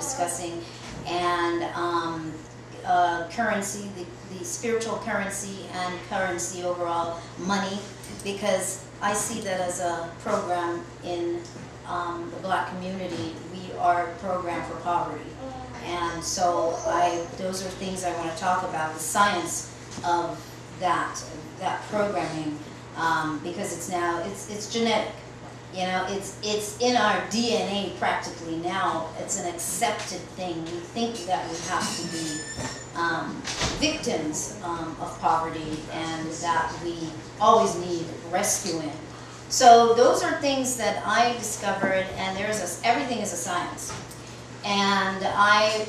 discussing, and currency, the spiritual currency and currency overall, money, because I see that as a program in the Black community. We are programmed for poverty. And so those are things I want to talk about, the science of that programming, because it's genetic. You know, it's in our DNA practically now. It's an accepted thing. We think that we have to be victims of poverty, and that we always need rescuing. So those are things that I discovered, and everything is a science. And I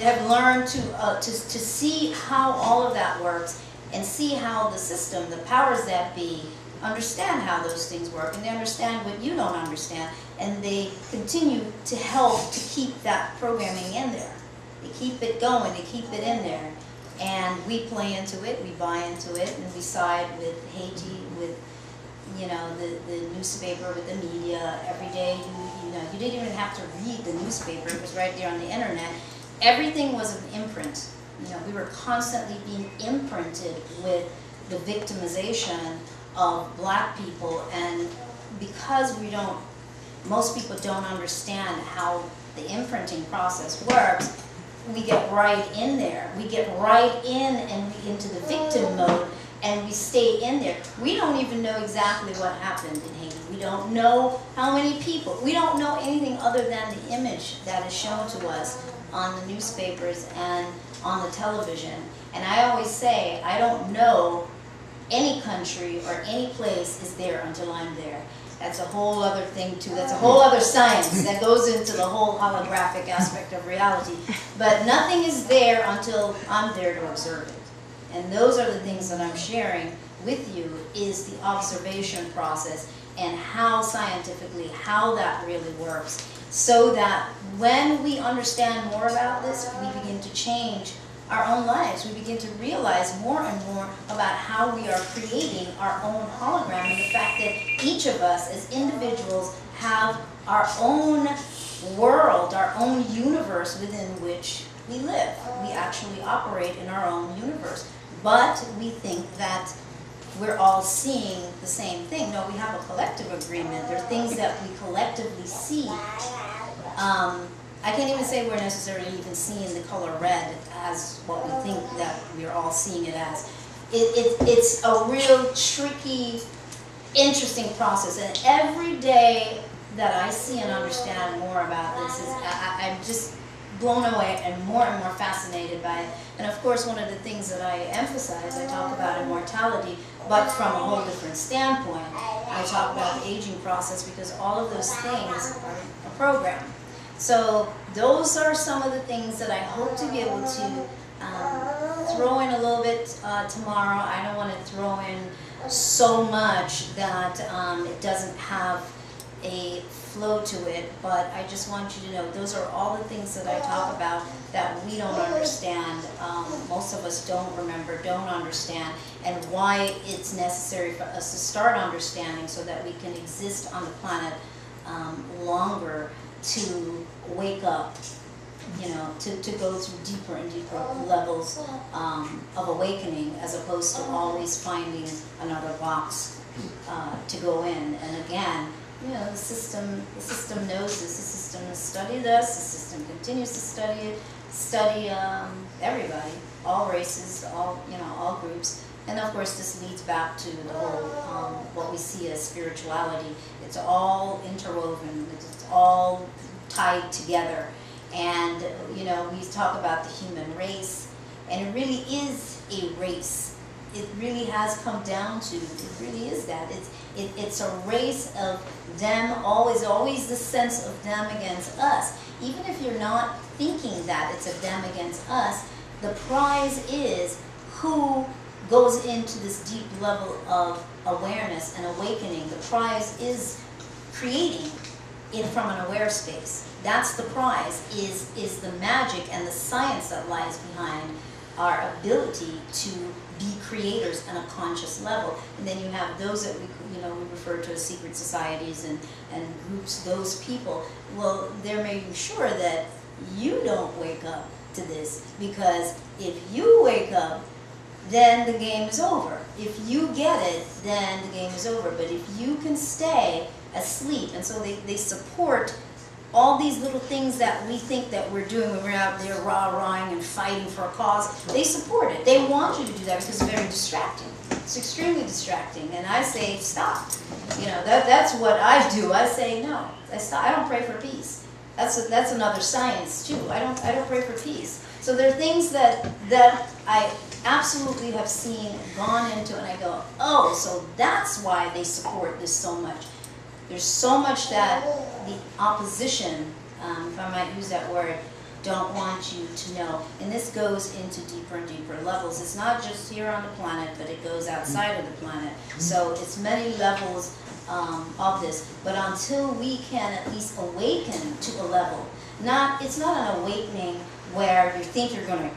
have learned to see how all of that works, and see how the system, the powers that be, understand how those things work, and they understand what you don't understand, and they continue to help to keep that programming in there. They keep it going, they keep it in there, and we play into it, we buy into it, and we side with Haiti, with the newspaper, with the media. Every day, you didn't even have to read the newspaper, it was right there on the internet. Everything was an imprint. We were constantly being imprinted with the victimization of Black people, and because most people don't understand how the imprinting process works, we get right in there. We get right in and into the victim mode, and we stay in there. We don't even know exactly what happened in Haiti. We don't know how many people. We don't know anything other than the image that is shown to us on the newspapers and on the television. And I always say, I don't know any country or any place is there until I'm there. That's a whole other thing too. That's a whole other science that goes into the whole holographic aspect of reality. But nothing is there until I'm there to observe it. And those are the things that I'm sharing with you, is the observation process and how scientifically, how that really works, so that when we understand more about this, we begin to change our own lives. We begin to realize more and more about how we are creating our own hologram, and the fact that each of us as individuals have our own world, our own universe within which we live. We actually operate in our own universe, but we think that we're all seeing the same thing. No, we have a collective agreement. There are things that we collectively see. I can't even say we're necessarily even seeing the color red as what we think that we're all seeing it as. It's a real tricky, interesting process, and every day that I see and understand more about this, I'm just blown away and more fascinated by it. And of course, one of the things that I emphasize, I talk about immortality, but from a whole different standpoint. I talk about the aging process, because all of those things are a program. So those are some of the things that I hope to be able to throw in a little bit tomorrow. I don't want to throw in so much that it doesn't have a flow to it, but I just want you to know those are all the things that I talk about that we don't understand. Most of us don't remember, don't understand, and why it's necessary for us to start understanding so that we can exist on the planet longer, to wake up, to go through deeper and deeper levels of awakening, as opposed to always finding another box to go in. And again, the system knows this. The system has studied us. The system continues to study everybody, all races, all groups. And of course, this leads back to the whole what we see as spirituality. It's all interwoven. It's all tied together. And we talk about the human race, and it really is a race. It really has come down to, it really is that. It's a race of them, always the sense of them against us. Even if you're not thinking that it's a them against us, the prize is who goes into this deep level of awareness and awakening. The prize is creating it from an aware space. That's the prize, is the magic and the science that lies behind our ability to be creators on a conscious level. And then you have those that we refer to as secret societies and groups, those people. Well, they're making sure that you don't wake up to this, because if you wake up, then the game is over. If you get it, then the game is over. But if you can stay asleep, and so they support all these little things that we think that we're doing when we're out there rah-rahing and fighting for a cause, they support it. They want you to do that because it's very distracting. It's extremely distracting. And I say, stop. You know, that's what I do. I say, no, I stop. I don't pray for peace. That's another science too. I don't pray for peace. So there are things that I absolutely have seen gone into, and I go, oh, so that's why they support this so much. There's so much that the opposition, if I might use that word, don't want you to know. And this goes into deeper and deeper levels. It's not just here on the planet, but it goes outside of the planet. So it's many levels of this. But until we can at least awaken to a level, it's not an awakening where you think you're going to,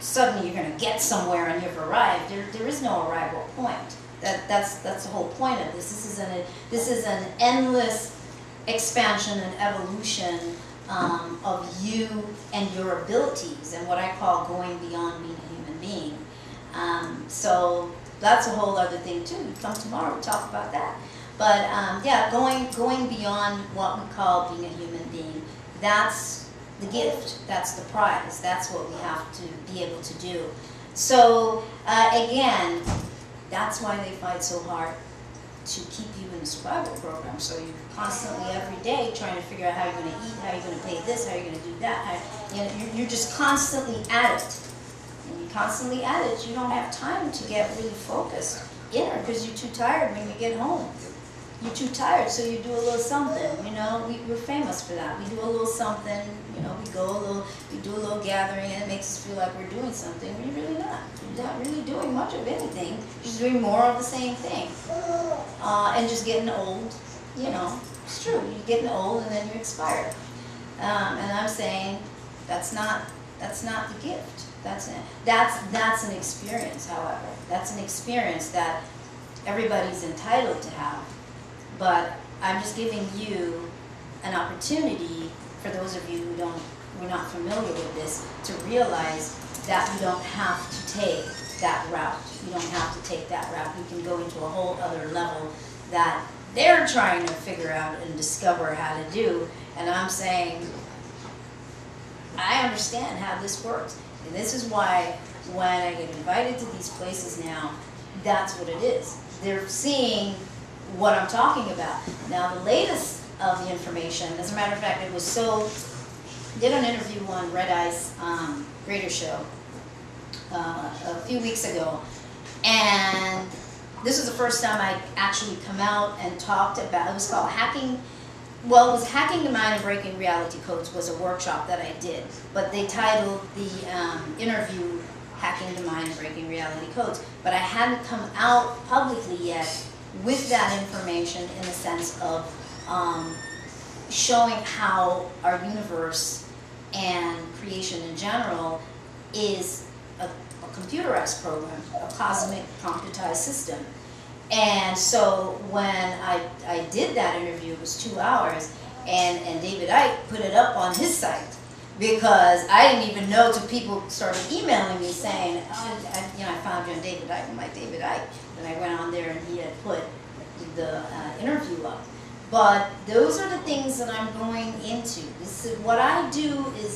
suddenly you're going to get somewhere and you've arrived. There is no arrival point. That's the whole point of this. This is an endless expansion and evolution of you and your abilities, and what I call going beyond being a human being. So that's a whole other thing too. You come tomorrow, we'll talk about that. But yeah, going beyond what we call being a human being. That's the gift. That's the prize. That's what we have to be able to do. So again, that's why they fight so hard to keep you in the survival program. So you're constantly, every day, trying to figure out how you're going to eat, how you're going to pay this, how you're going to do that. You're just constantly at it. And you're constantly at it. You don't have time to get really focused inner because you're too tired when you get home. You're too tired, so you do a little something. You know, we're famous for that. We do a little something. You know, we do a little gathering, and it makes us feel like we're doing something. But you're really not. You're not really doing much of anything. You're just doing more of the same thing, and just getting old. You know, it's true. You're getting old, and then you expire. And I'm saying that's not the gift. That's an experience. However, that's an experience that everybody's entitled to have. But I'm just giving you an opportunity, for those of you who we're not familiar with this, to realize that you don't have to take that route. You don't have to take that route. You can go into a whole other level that they're trying to figure out and discover how to do. And I'm saying, I understand how this works. And this is why when I get invited to these places now, that's what it is. They're seeing what I'm talking about. Now, the latest of the information, as a matter of fact, did an interview on Red Eye's radio show a few weeks ago, and this was the first time I actually come out and talked about, it was called Hacking the Mind and Breaking Reality Codes was a workshop that I did, but they titled the interview Hacking the Mind and Breaking Reality Codes, but I hadn't come out publicly yet with that information in the sense of showing how our universe and creation in general is a computerized program, a cosmic computerized system. And so when I did that interview, it was 2 hours, and David Icke put it up on his site, because I didn't even know till people started emailing me saying, oh, I found you on David Icke. I'm like, David Icke. And I went on there and he had put the interview up. But those are the things that I'm going into. This is what I do is